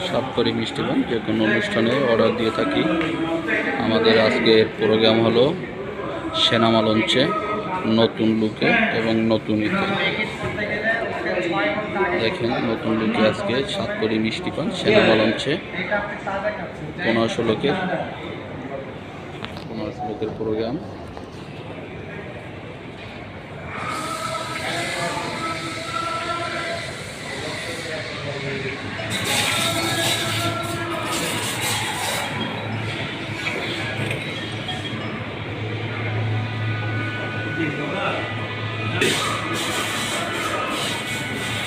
সাতকড়ি মিষ্টি পান যে কোনো অনুষ্ঠানে অর্ডার দিয়ে থাকি। আমাদের আজকের প্রোগ্রাম হলো সেনামা লঞ্চে নতুন লুকে এবং নতুন ইতে। দেখেন নতুন লুকে আজকে সাতকড়ি মিষ্টি পান সেনামা লঞ্চে 1500 লোকের প্রোগ্রাম।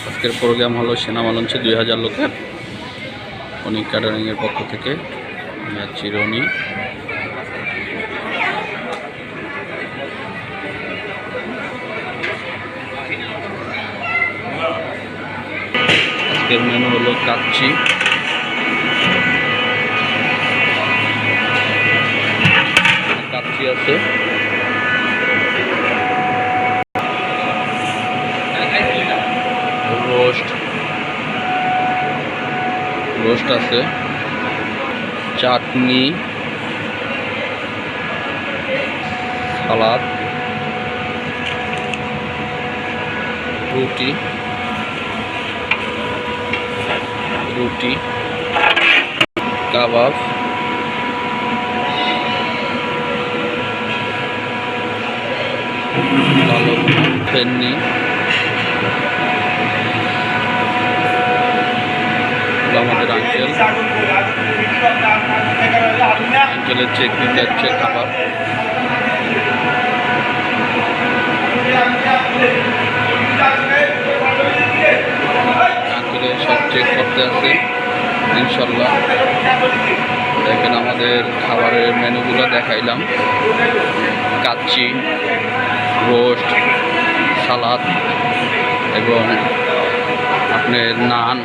আজকের প্রোগ্রাম হলো সেনামা লঞ্চে 2000 লোকের। অনিক ক্যাটারিংয়ের পক্ষ থেকে আমি আছি রনি। আজকের মেনু হলো কাচ্চি, আছে রোস্ট আছে, চাটনি, সালাদ, রুটি, কাবাব, কালো ফেন্নি, আমাদের আঙ্কেলের চেক দিতে যাচ্ছে খাবার। আঙ্কেলের সব চেক করতে আছে ইনশাল্লাহ। দেখেন আমাদের খাবারের মেনুগুলো দেখাইলাম, কাচ্চি, রোস্ট, সালাদ এবং আপনার নান,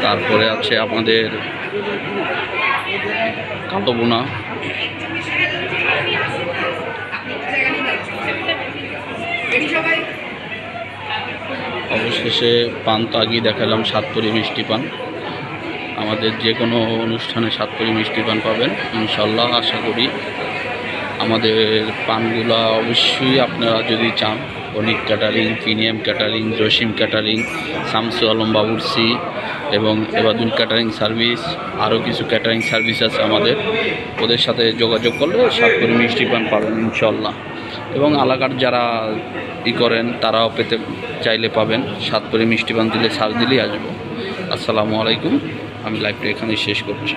তারপরে আছে আমাদের কালো বোনা। অবশেষে পান তো আগেই দেখালাম, সাতকড়ি মিষ্টি পান। আমাদের যে কোনো অনুষ্ঠানে সাতকড়ি মিষ্টি পান পাবেন ইনশাল্লাহ। আশা করি আমাদের পানগুলা অবশ্যই আপনারা যদি চান, Anik catering, premium catering, Jasim catering, Shamsu Alam বাবুরসি এবং এবাদুল ক্যাটারিং সার্ভিস, আরও কিছু ক্যাটারিং সার্ভিস আছে আমাদের। ওদের সাথে যোগাযোগ করলে সাতকড়ি মিষ্টি পান পাবেন ইনশাল্লাহ। এবং এলাকার যারা করেন তারাও পেতে চাইলে পাবেন। সাতকড়ি মিষ্টি পান দিলে সার্চ দিলেই আসবো। আসসালামু আলাইকুম। আমি লাইভটা এখানেই শেষ করছি।